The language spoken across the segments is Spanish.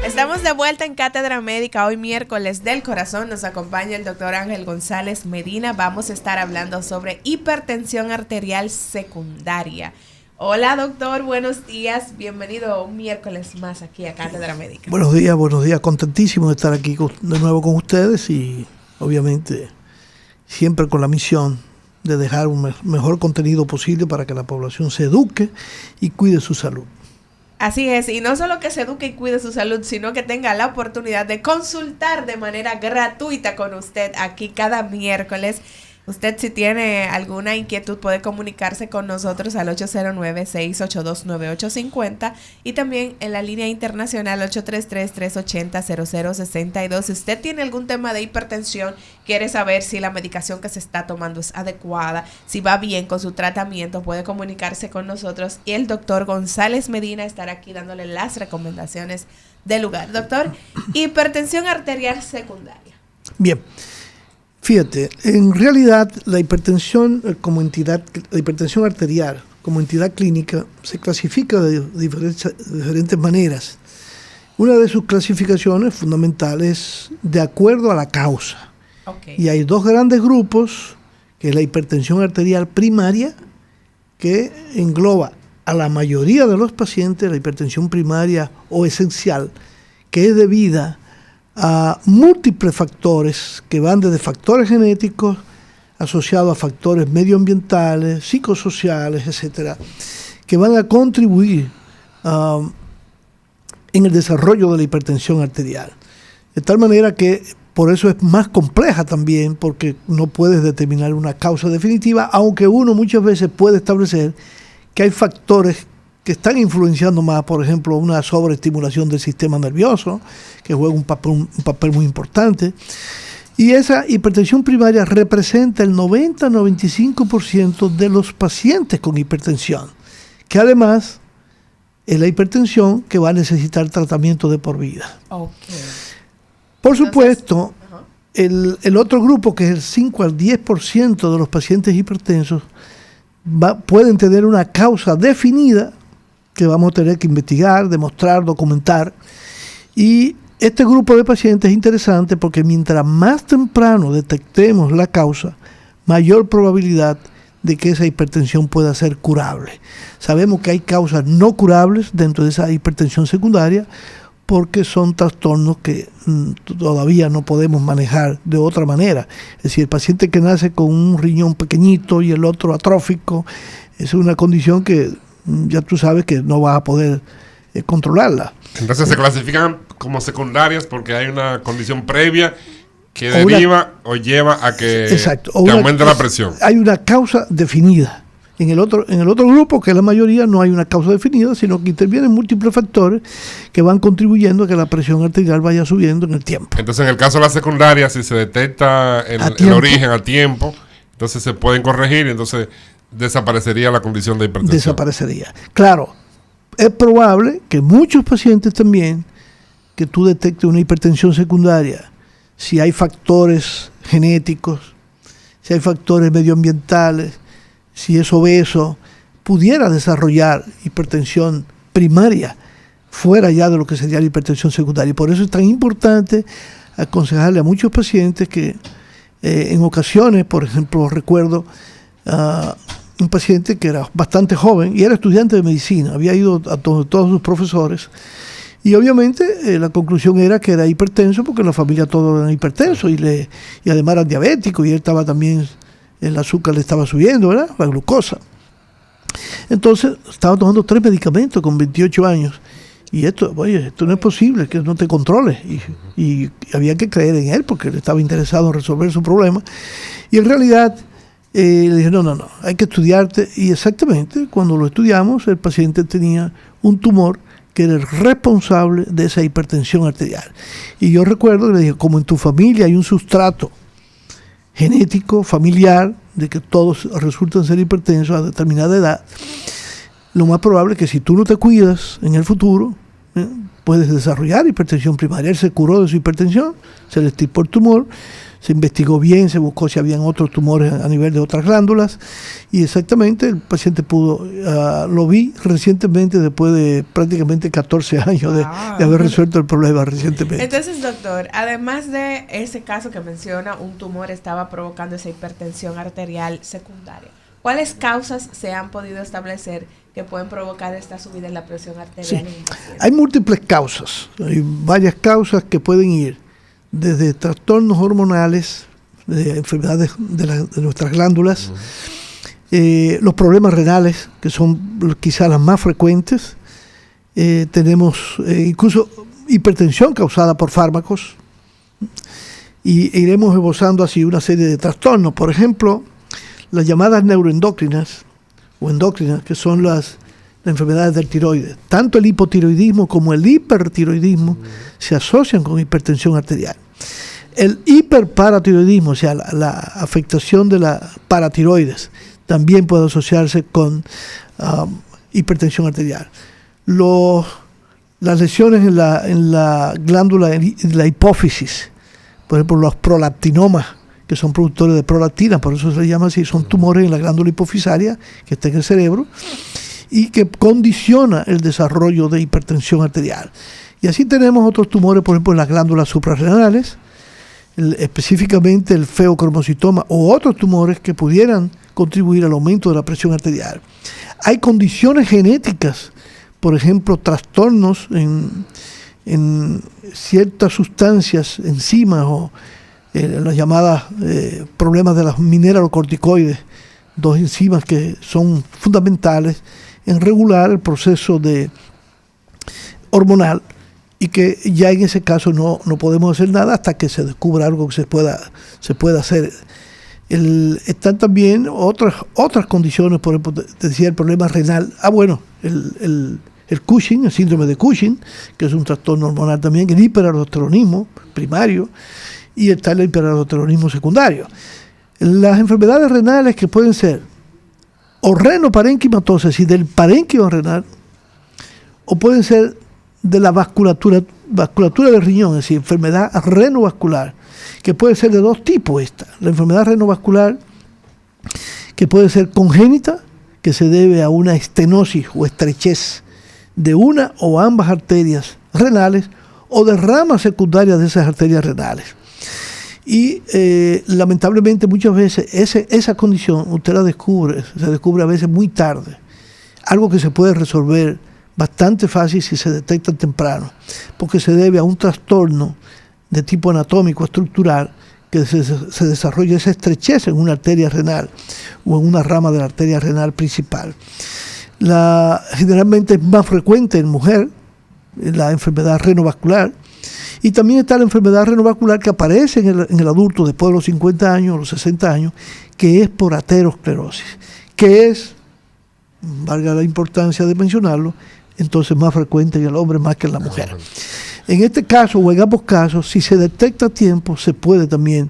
Estamos de vuelta en Cátedra Médica, hoy miércoles del corazón. Nos acompaña el doctor Ángel González Medina. Vamos a estar hablando sobre hipertensión arterial secundaria. Hola doctor, buenos días. Bienvenido un miércoles más aquí a Cátedra Médica. Buenos días. Contentísimo de estar aquí de nuevo con ustedes y obviamente siempre con la misión de dejar un mejor contenido posible para que la población se eduque y cuide su salud. Así es, y no solo que se eduque y cuide su salud, sino que tenga la oportunidad de consultar de manera gratuita con usted aquí cada miércoles. Usted, si tiene alguna inquietud, puede comunicarse con nosotros al 809-682-9850 y también en la línea internacional 833-380-0062. Si usted tiene algún tema de hipertensión, quiere saber si la medicación que se está tomando es adecuada, si va bien con su tratamiento, puede comunicarse con nosotros y el doctor González Medina estará aquí dándole las recomendaciones del lugar. Doctor, hipertensión arterial secundaria. Bien. Fíjate, en realidad la hipertensión como entidad, la hipertensión arterial como entidad clínica se clasifica de diferentes maneras. Una de sus clasificaciones fundamentales de acuerdo a la causa. Okay. Y hay dos grandes grupos, que es la hipertensión arterial primaria, que engloba a la mayoría de los pacientes, la hipertensión primaria o esencial, que es debida a múltiples factores que van desde factores genéticos asociados a factores medioambientales, psicosociales, etcétera, que van a contribuir en el desarrollo de la hipertensión arterial. De tal manera que por eso es más compleja también, porque no puedes determinar una causa definitiva, aunque uno muchas veces puede establecer que hay factores que están influenciando más, por ejemplo, una sobreestimulación del sistema nervioso, que juega un papel muy importante. Y esa hipertensión primaria representa el 90-95% de los pacientes con hipertensión, que además es la hipertensión que va a necesitar tratamiento de por vida. Okay. Por supuesto, el otro grupo, que es el 5 al 10% de los pacientes hipertensos, pueden tener una causa definida que vamos a tener que investigar, demostrar, documentar. Y este grupo de pacientes es interesante porque mientras más temprano detectemos la causa, mayor probabilidad de que esa hipertensión pueda ser curable. Sabemos que hay causas no curables dentro de esa hipertensión secundaria porque son trastornos que todavía no podemos manejar de otra manera. Es decir, el paciente que nace con un riñón pequeñito y el otro atrófico, es una condición que ya tú sabes que no vas a poder controlarla. Entonces se clasifican como secundarias porque hay una condición previa que deriva o lleva a que aumente la presión. Hay una causa definida. En el otro grupo, que es la mayoría, no hay una causa definida, sino que intervienen múltiples factores que van contribuyendo a que la presión arterial vaya subiendo en el tiempo. Entonces, en el caso de la secundaria, si se detecta el origen a tiempo, entonces se pueden corregir y entonces desaparecería la condición de hipertensión. Desaparecería. Claro, es probable que muchos pacientes también, que tú detectes una hipertensión secundaria, si hay factores genéticos, si hay factores medioambientales, si es obeso, pudiera desarrollar hipertensión primaria, fuera ya de lo que sería la hipertensión secundaria. Y por eso es tan importante aconsejarle a muchos pacientes que en ocasiones, por ejemplo, recuerdo un paciente que era bastante joven y era estudiante de medicina, había ido a todos sus profesores y obviamente la conclusión era que era hipertenso porque la familia todos eran hipertensos y además eran diabéticos y él estaba también, el azúcar le estaba subiendo, ¿verdad? La glucosa. Entonces estaba tomando 3 medicamentos con 28 años y esto no es posible, que no te controles y había que creer en él porque él estaba interesado en resolver su problema y en realidad le dije, no, hay que estudiarte. Y exactamente, cuando lo estudiamos, el paciente tenía un tumor que era el responsable de esa hipertensión arterial. Y yo recuerdo que le dije, como en tu familia hay un sustrato genético, familiar, de que todos resultan ser hipertensos a determinada edad, lo más probable es que si tú no te cuidas en el futuro, puedes desarrollar hipertensión primaria. Él se curó de su hipertensión, se le extirpó el tumor, se investigó bien, se buscó si habían otros tumores a nivel de otras glándulas, y exactamente el paciente lo vi recientemente después de prácticamente 14 años de haber resuelto el problema recientemente. Entonces, doctor, además de ese caso que menciona, un tumor estaba provocando esa hipertensión arterial secundaria, ¿cuáles causas se han podido establecer que pueden provocar esta subida en la presión arterial? Sí. Hay múltiples causas, hay varias causas que pueden ir desde trastornos hormonales, de enfermedades de nuestras glándulas, los problemas renales, que son quizás las más frecuentes. Tenemos incluso hipertensión causada por fármacos, y iremos esbozando así una serie de trastornos. Por ejemplo, las llamadas neuroendocrinas o endocrinas, que son las enfermedades del tiroides. Tanto el hipotiroidismo como el hipertiroidismo se asocian con hipertensión arterial. El hiperparatiroidismo, o sea, la afectación de la paratiroides, también puede asociarse con hipertensión arterial. Las lesiones en la glándula de la hipófisis, por ejemplo, los prolactinomas, que son productores de prolactina, por eso se le llama así, son tumores en la glándula hipofisaria que está en el cerebro y que condiciona el desarrollo de hipertensión arterial. Y así tenemos otros tumores, por ejemplo, en las glándulas suprarrenales, específicamente el feocromocitoma, o otros tumores que pudieran contribuir al aumento de la presión arterial. Hay condiciones genéticas, por ejemplo, trastornos en ciertas sustancias, enzimas o las llamadas problemas de las mineralocorticoides, dos enzimas que son fundamentales en regular el proceso hormonal, y que ya en ese caso no podemos hacer nada hasta que se descubra algo que se pueda hacer. Están también otras condiciones, por ejemplo, decía el problema renal. El Cushing, el síndrome de Cushing, que es un trastorno hormonal también, el hiperaldosteronismo primario, y está el hiperaldosteronismo secundario. Las enfermedades renales que pueden ser o renoparenquimatosis y del parénquima renal, o pueden ser de la vasculatura del riñón, es decir, enfermedad renovascular, que puede ser de dos tipos esta. La enfermedad renovascular, que puede ser congénita, que se debe a una estenosis o estrechez de una o ambas arterias renales, o de ramas secundarias de esas arterias renales. Y lamentablemente muchas veces esa condición usted se descubre a veces muy tarde, algo que se puede resolver bastante fácil si se detecta temprano, porque se debe a un trastorno de tipo anatómico estructural, que se desarrolla esa estrechez en una arteria renal o en una rama de la arteria renal principal. Generalmente es más frecuente en mujer, la enfermedad renovascular, y también está la enfermedad renovascular que aparece en el adulto después de los 50 años, los 60 años, que es por aterosclerosis, que es, valga la importancia de mencionarlo, entonces más frecuente en el hombre más que en la mujer. En este caso, o en ambos casos, si se detecta a tiempo, se puede también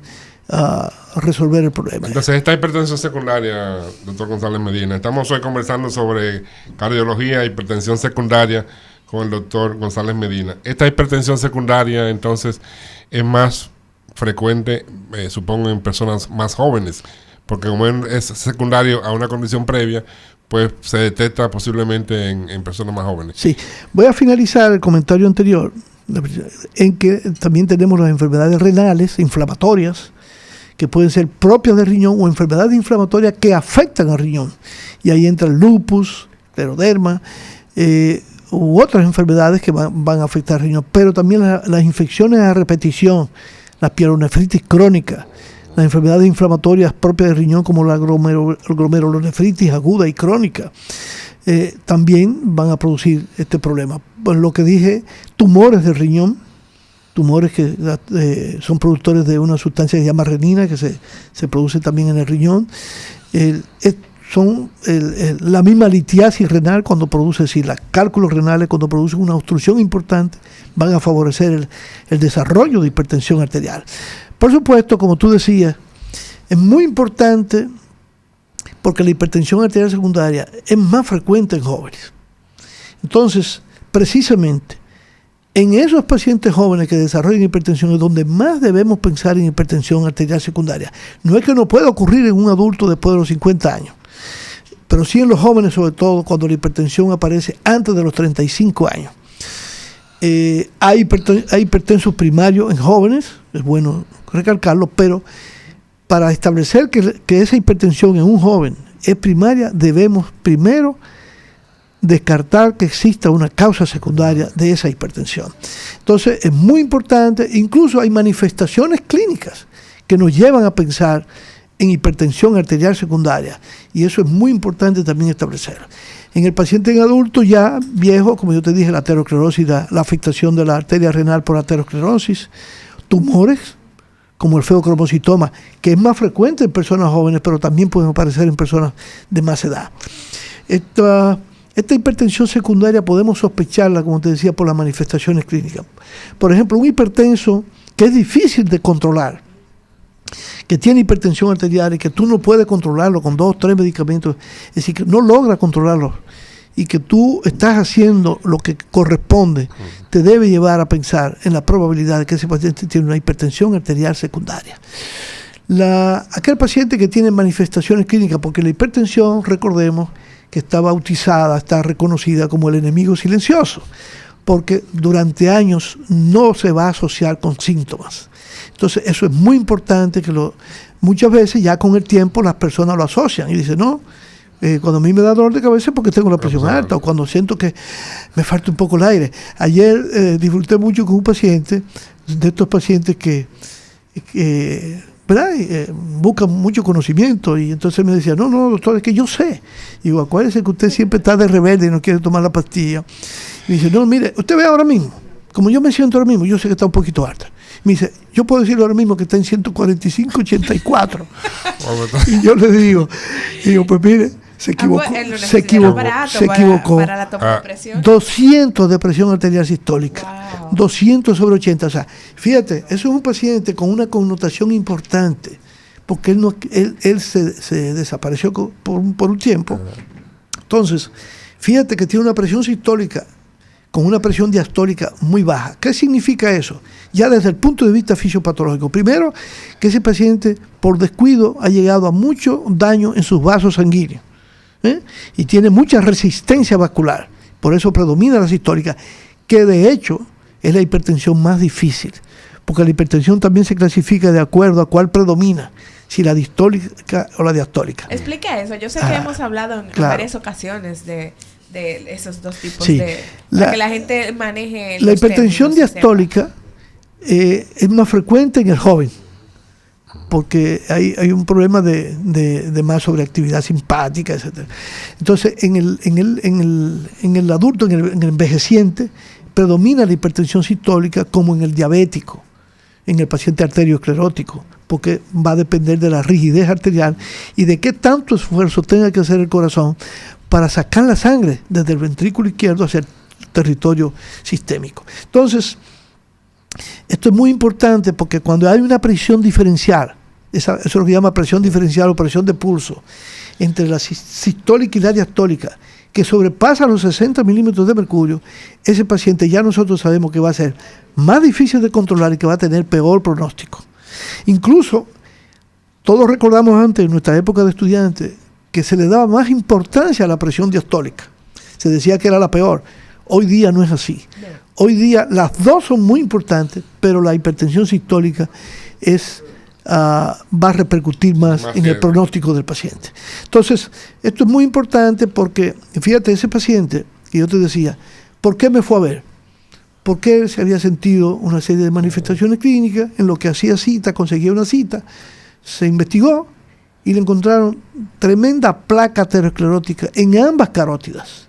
resolver el problema. Entonces, esta hipertensión secundaria, doctor González Medina, estamos hoy conversando sobre cardiología e hipertensión secundaria con el doctor González Medina. Esta hipertensión secundaria, entonces, es más frecuente, supongo, en personas más jóvenes, porque como es secundario a una condición previa, pues se detecta posiblemente en personas más jóvenes. Sí, voy a finalizar el comentario anterior en que también tenemos las enfermedades renales inflamatorias, que pueden ser propias del riñón o enfermedades inflamatorias que afectan al riñón. Y ahí entra el lupus, scleroderma, u otras enfermedades que van a afectar al riñón. Pero también las infecciones a repetición, la pielonefritis crónica, las enfermedades inflamatorias propias del riñón como la glomerulonefritis aguda y crónica, también van a producir este problema. Por lo que dije, tumores del riñón, tumores que son productores de una sustancia que se llama renina, que se produce también en el riñón, son la misma litiasis renal cuando produce, es decir, los cálculos renales cuando producen una obstrucción importante, van a favorecer el desarrollo de hipertensión arterial. Por supuesto, como tú decías, es muy importante porque la hipertensión arterial secundaria es más frecuente en jóvenes. Entonces, precisamente, En esos pacientes jóvenes que desarrollan hipertensión es donde más debemos pensar en hipertensión arterial secundaria. No es que no pueda ocurrir en un adulto después de los 50 años, pero sí en los jóvenes, sobre todo cuando la hipertensión aparece antes de los 35 años. Hay hipertensos primarios en jóvenes, es bueno recalcarlo, pero para establecer que esa hipertensión en un joven es primaria, debemos primero descartar que exista una causa secundaria de esa hipertensión. Entonces es muy importante, incluso hay manifestaciones clínicas que nos llevan a pensar en hipertensión arterial secundaria, y eso es muy importante también establecer. En el paciente en adulto ya viejo, como yo te dije, la aterosclerosis, la afectación de la arteria renal por aterosclerosis, tumores como el feocromocitoma, que es más frecuente en personas jóvenes, pero también pueden aparecer en personas de más edad. Esta hipertensión secundaria podemos sospecharla, como te decía, por las manifestaciones clínicas. Por ejemplo, un hipertenso que es difícil de controlar, que tiene hipertensión arterial y que tú no puedes controlarlo con 2 o 3 medicamentos, es decir, que no logra controlarlo y que tú estás haciendo lo que corresponde, te debe llevar a pensar en la probabilidad de que ese paciente tiene una hipertensión arterial secundaria. Aquel paciente que tiene manifestaciones clínicas, porque la hipertensión, recordemos, que está bautizada, está reconocida como el enemigo silencioso, porque durante años no se va a asociar con síntomas. Entonces eso es muy importante, que muchas veces ya con el tiempo las personas lo asocian y dicen, no, cuando a mí me da dolor de cabeza es porque tengo la presión alta, o cuando siento que me falta un poco el aire. Ayer disfruté mucho con un paciente, de estos pacientes que ¿verdad? Buscan mucho conocimiento, y entonces me decía, no, doctor, es que yo sé. Y digo, acuérdese que usted siempre está de rebelde y no quiere tomar la pastilla. Y me dice, no, mire, usted ve ahora mismo, como yo me siento ahora mismo, yo sé que está un poquito alta. Me dice, yo puedo decirle ahora mismo que está en 145, 84. Y yo le digo, pues mire, se equivocó. Para la toma de presión. 200 de presión arterial sistólica. Wow. 200 sobre 80. O sea, fíjate, eso es un paciente con una connotación importante, porque él se desapareció por un tiempo. Entonces, fíjate que tiene una presión sistólica con una presión diastólica muy baja. ¿Qué significa eso? Ya desde el punto de vista fisiopatológico. Primero, que ese paciente, por descuido, ha llegado a mucho daño en sus vasos sanguíneos. Y tiene mucha resistencia vascular, por eso predomina la sistólica, que de hecho es la hipertensión más difícil, porque la hipertensión también se clasifica de acuerdo a cuál predomina, si la distólica o la diastólica. Explica eso, yo sé que hemos hablado en varias ocasiones de esos dos tipos, sí, para que la gente maneje la hipertensión diastólica es más frecuente en el joven, porque hay un problema de más sobreactividad simpática, etc. Entonces, en el adulto, en el envejeciente, predomina la hipertensión sistólica como en el diabético, en el paciente arteriosclerótico, porque va a depender de la rigidez arterial y de qué tanto esfuerzo tenga que hacer el corazón para sacar la sangre desde el ventrículo izquierdo hacia el territorio sistémico. Entonces, esto es muy importante porque cuando hay una presión diferencial, eso es lo que llama presión diferencial o presión de pulso, entre la sistólica y la diastólica, que sobrepasa los 60 milímetros de mercurio, ese paciente ya nosotros sabemos que va a ser más difícil de controlar y que va a tener peor pronóstico. Incluso, todos recordamos antes, en nuestra época de estudiantes, que se le daba más importancia a la presión diastólica. Se decía que era la peor. Hoy día no es así. Hoy día las dos son muy importantes, pero la hipertensión sistólica va a repercutir más en el pronóstico del paciente. Entonces, esto es muy importante porque, fíjate, ese paciente que yo te decía, ¿por qué me fue a ver? Porque se había sentido una serie de manifestaciones clínicas, en lo que hacía cita, conseguía una cita, se investigó y le encontraron tremenda placa aterosclerótica en ambas carótidas.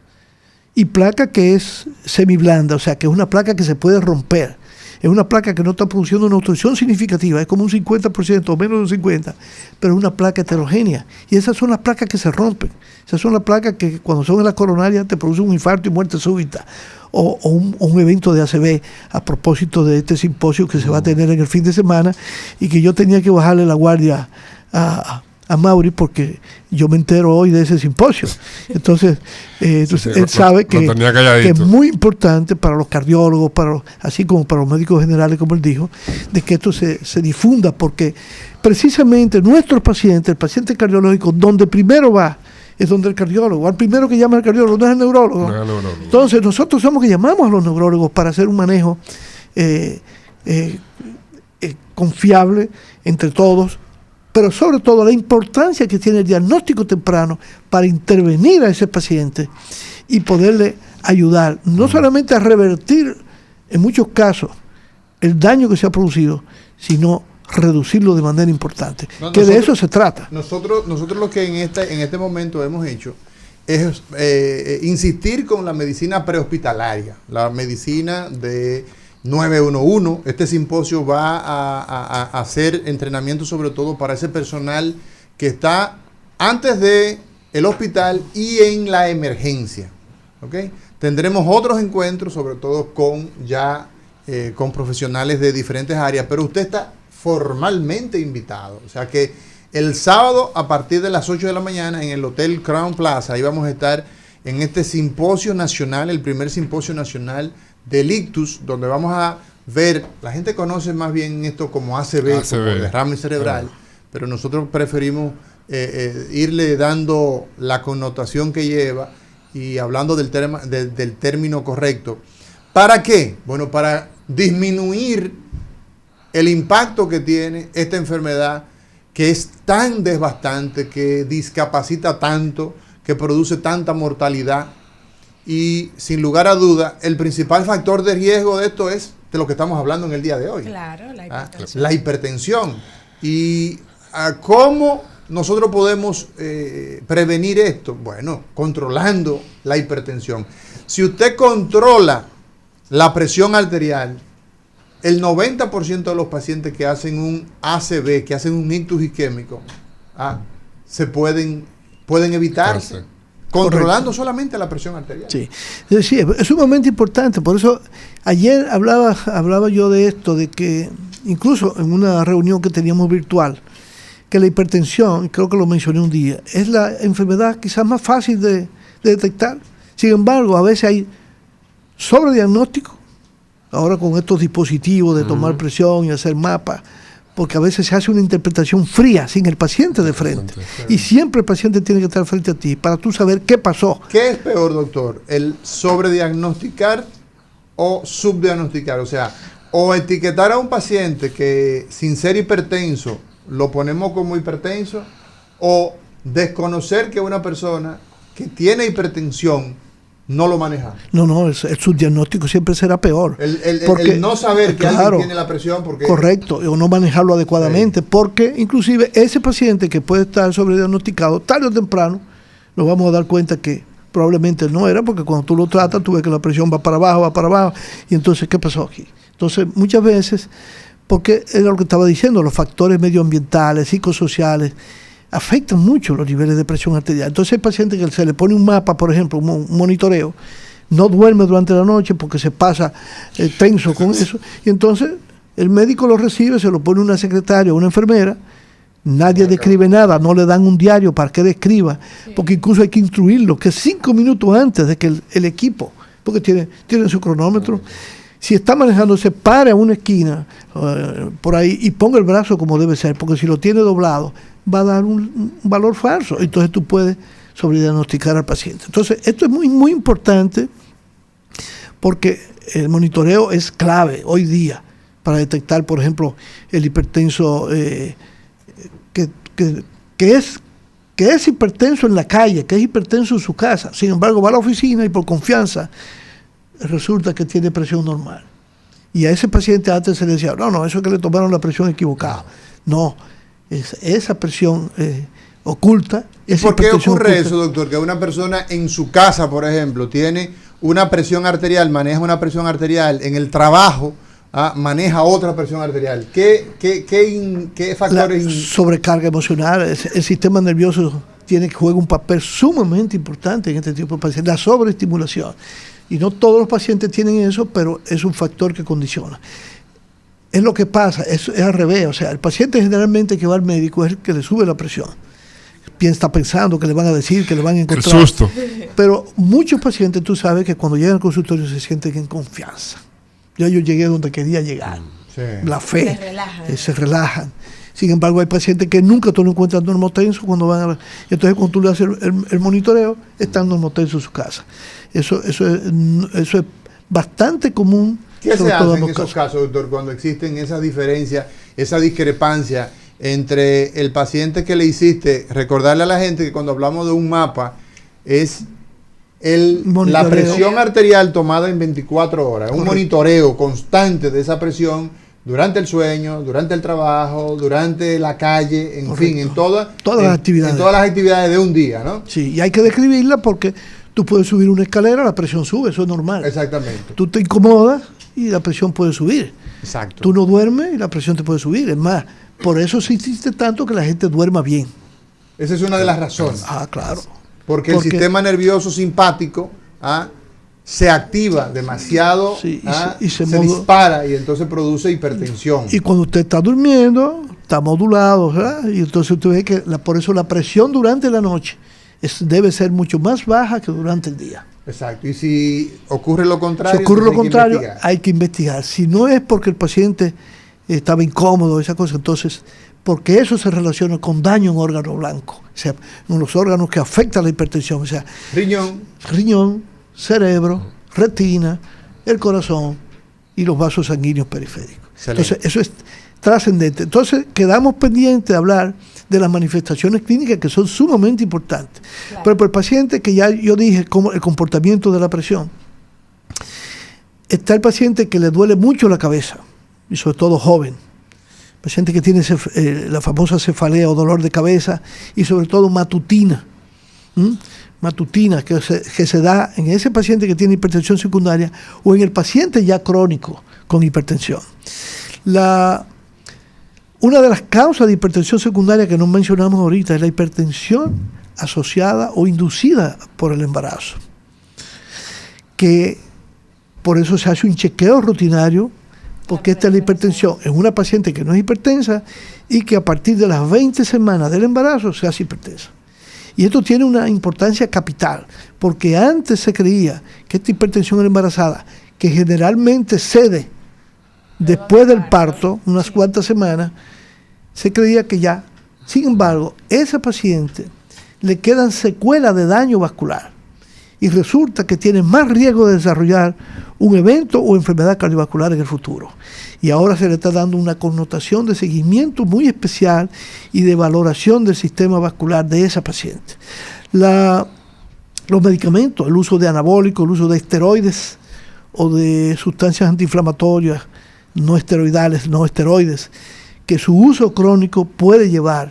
Y placa que es semiblanda, o sea, que es una placa que se puede romper. Es una placa que no está produciendo una obstrucción significativa, es como un 50% o menos de un 50%, pero es una placa heterogénea. Y esas son las placas que se rompen. Esas son las placas que cuando son en la coronaria te producen un infarto y muerte súbita. O un evento de ACV, a propósito de este simposio que se va a tener en el fin de semana y que yo tenía que bajarle la guardia a a Mauri porque yo me entero hoy de ese simposio. Entonces, él sabe que es muy importante para los cardiólogos, así como para los médicos generales, como él dijo, de que esto se difunda, porque precisamente nuestros pacientes, el paciente cardiológico, donde primero va, es donde el cardiólogo, al primero que llama al cardiólogo, no es el neurólogo. Entonces, nosotros somos que llamamos a los neurólogos para hacer un manejo confiable entre todos, pero sobre todo la importancia que tiene el diagnóstico temprano para intervenir a ese paciente y poderle ayudar, no solamente a revertir en muchos casos el daño que se ha producido, sino reducirlo de manera importante, de eso se trata. Nosotros lo que en este momento hemos hecho es insistir con la medicina prehospitalaria, la medicina de 911. Este simposio va a hacer entrenamiento sobre todo para ese personal que está antes de el hospital y en la emergencia. ¿Okay? Tendremos otros encuentros, sobre todo con profesionales de diferentes áreas, pero usted está formalmente invitado. O sea que el sábado a partir de las 8 de la mañana en el Hotel Crown Plaza, ahí vamos a estar en este simposio nacional, el primer simposio nacional del ictus, donde vamos a ver, la gente conoce más bien esto como ACV. Como derrame cerebral, pero nosotros preferimos irle dando la connotación que lleva y hablando del término correcto. ¿Para qué? Bueno, para disminuir el impacto que tiene esta enfermedad, que es tan devastante, que discapacita tanto, que produce tanta mortalidad. Y sin lugar a duda, el principal factor de riesgo de esto es de lo que estamos hablando en el día de hoy. Claro, la hipertensión. La hipertensión. ¿Y cómo nosotros podemos prevenir esto? Bueno, controlando la hipertensión. Si usted controla la presión arterial, el 90% de los pacientes que hacen un ACV, que hacen un ictus isquémico, se pueden evitarse. Controlando solamente la presión arterial. Sí, es sumamente importante. Por eso ayer hablaba yo de esto, de que incluso en una reunión que teníamos virtual, que la hipertensión, creo que lo mencioné un día, es la enfermedad quizás más fácil de detectar. Sin embargo, a veces hay sobrediagnóstico, ahora con estos dispositivos de tomar presión y hacer mapas, porque a veces se hace una interpretación fría, sin el paciente de frente. Y siempre el paciente tiene que estar frente a ti para tú saber qué pasó. ¿Qué es peor, doctor? ¿El sobrediagnosticar o subdiagnosticar? O sea, o etiquetar a un paciente que sin ser hipertenso lo ponemos como hipertenso, o desconocer que una persona que tiene hipertensión no lo maneja. No, el subdiagnóstico siempre será peor. El no saber que alguien tiene la presión. Correcto, o no manejarlo adecuadamente, porque inclusive ese paciente que puede estar sobrediagnosticado, tarde o temprano, nos vamos a dar cuenta que probablemente no era, porque cuando tú lo tratas, tú ves que la presión va para abajo, y entonces, ¿qué pasó aquí? Entonces, muchas veces, porque era lo que estaba diciendo, los factores medioambientales, psicosociales, afectan mucho los niveles de presión arterial. Entonces hay pacientes que se le pone un mapa, por ejemplo, un monitoreo, no duerme durante la noche porque se pasa tenso con eso, y entonces el médico lo recibe, se lo pone una secretaria o una enfermera, nadie describe nada, no le dan un diario para que describa, porque incluso hay que instruirlo, que 5 minutos antes de que el equipo, porque tiene su cronómetro, si está manejándose, pare a una esquina por ahí y ponga el brazo como debe ser, porque si lo tiene doblado, va a dar un valor falso. Entonces tú puedes sobrediagnosticar al paciente. Entonces, esto es muy, muy importante porque el monitoreo es clave hoy día para detectar, por ejemplo, el hipertenso que es hipertenso en la calle, que es hipertenso en su casa. Sin embargo, va a la oficina y por confianza resulta que tiene presión normal. Y a ese paciente antes se le decía, no, eso es que le tomaron la presión equivocada. No, esa presión oculta. ¿Por qué ocurre eso, doctor? Que una persona en su casa, por ejemplo, tiene una presión arterial, maneja una presión arterial, en el trabajo maneja otra presión arterial. ¿Qué factores? La sobrecarga emocional, el sistema nervioso juega un papel sumamente importante en este tipo de pacientes, la sobreestimulación. Y no todos los pacientes tienen eso, pero es un factor que condiciona. Es lo que pasa, es al revés. O sea, el paciente generalmente que va al médico es el que le sube la presión. está pensando que le van a decir, que le van a El encontrar. susto. Pero muchos pacientes, tú sabes que cuando llegan al consultorio se sienten en confianza. Ya yo llegué donde quería llegar. Sí. La fe. Se relajan. Sin embargo, hay pacientes que nunca tú lo encuentras normotenso cuando van a... Entonces, cuando tú le haces el monitoreo, están normotensos en su casa. Eso es bastante común. ¿Qué se sobre todo hace en los esos casos, doctor, cuando existen esas diferencias, esa discrepancia entre el paciente que le hiciste? Recordarle a la gente que cuando hablamos de un mapa es la presión arterial tomada en 24 horas, un monitoreo constante de esa presión durante el sueño, durante el trabajo, durante la calle, en fin, en todas las actividades de un día, ¿no? Sí, y hay que describirla porque tú puedes subir una escalera, la presión sube, eso es normal. Exactamente. Tú te incomodas y la presión puede subir. Exacto. Tú no duermes y la presión te puede subir. Es más, por eso se insiste tanto que la gente duerma bien. Esa es una de las razones. Claro. Porque el sistema nervioso simpático se activa demasiado, y se dispara y entonces produce hipertensión. Y cuando usted está durmiendo, está modulado, ¿verdad? Y entonces usted ve que por eso la presión durante la noche debe ser mucho más baja que durante el día. Exacto. Y si ocurre lo contrario, hay que investigar. Si no es porque el paciente estaba incómodo, esa cosa, entonces, porque eso se relaciona con daño en órgano blanco, o sea, en los órganos que afectan la hipertensión, o sea, riñón, cerebro, retina, el corazón y los vasos sanguíneos periféricos. Excelente. Entonces, eso es trascendente. Entonces, quedamos pendientes de hablar de las manifestaciones clínicas que son sumamente importantes. Claro. Pero por el paciente, que ya yo dije como el comportamiento de la presión, está el paciente que le duele mucho la cabeza, y sobre todo joven, paciente que tiene la famosa cefalea o dolor de cabeza, y sobre todo matutina, que se da en ese paciente que tiene hipertensión secundaria o en el paciente ya crónico con hipertensión. Una de las causas de hipertensión secundaria que no mencionamos ahorita es la hipertensión asociada o inducida por el embarazo, que por eso se hace un chequeo rutinario, porque esta es la hipertensión en una paciente que no es hipertensa y que a partir de las 20 semanas del embarazo se hace hipertensa. Y esto tiene una importancia capital, porque antes se creía que esta hipertensión embarazada, que generalmente cede después del parto, unas cuantas semanas, se creía que ya. Sin embargo, esa paciente le quedan secuelas de daño vascular y resulta que tiene más riesgo de desarrollar un evento o enfermedad cardiovascular en el futuro. Y ahora se le está dando una connotación de seguimiento muy especial y de valoración del sistema vascular de esa paciente. Los medicamentos, el uso de anabólicos, el uso de esteroides o de sustancias antiinflamatorias no esteroidales, no esteroides, que su uso crónico puede llevar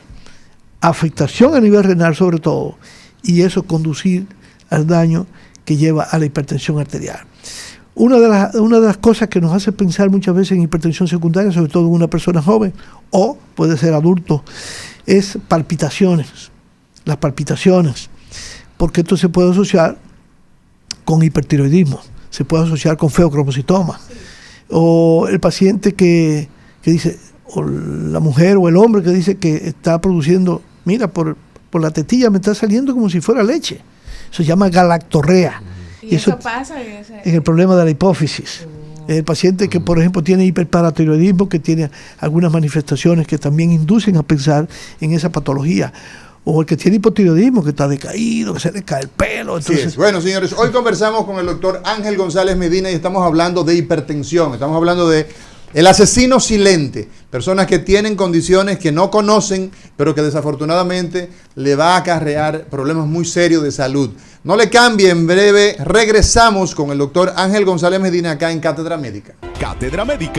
a afectación a nivel renal sobre todo, y eso conducir al daño que lleva a la hipertensión arterial. Una de las cosas que nos hace pensar muchas veces en hipertensión secundaria, sobre todo en una persona joven, o puede ser adulto, es palpitaciones. Las palpitaciones, porque esto se puede asociar con hipertiroidismo, se puede asociar con feocromocitoma. Sí. O el paciente que dice, o la mujer o el hombre que dice que está produciendo, mira, por la tetilla me está saliendo como si fuera leche. Eso se llama galactorrea. ¿Y eso pasa en el problema de la hipófisis? El paciente que, por ejemplo, tiene hiperparatiroidismo, que tiene algunas manifestaciones que también inducen a pensar en esa patología. O el que tiene hipotiroidismo, que está decaído, que se le cae el pelo. Entonces... Sí, bueno, señores, hoy conversamos con el doctor Ángel González Medina y estamos hablando de hipertensión. Estamos hablando de el asesino silente. Personas que tienen condiciones que no conocen, pero que desafortunadamente le va a acarrear problemas muy serios de salud. No le cambie, en breve regresamos con el doctor Ángel González Medina acá en Cátedra Médica. Cátedra Médica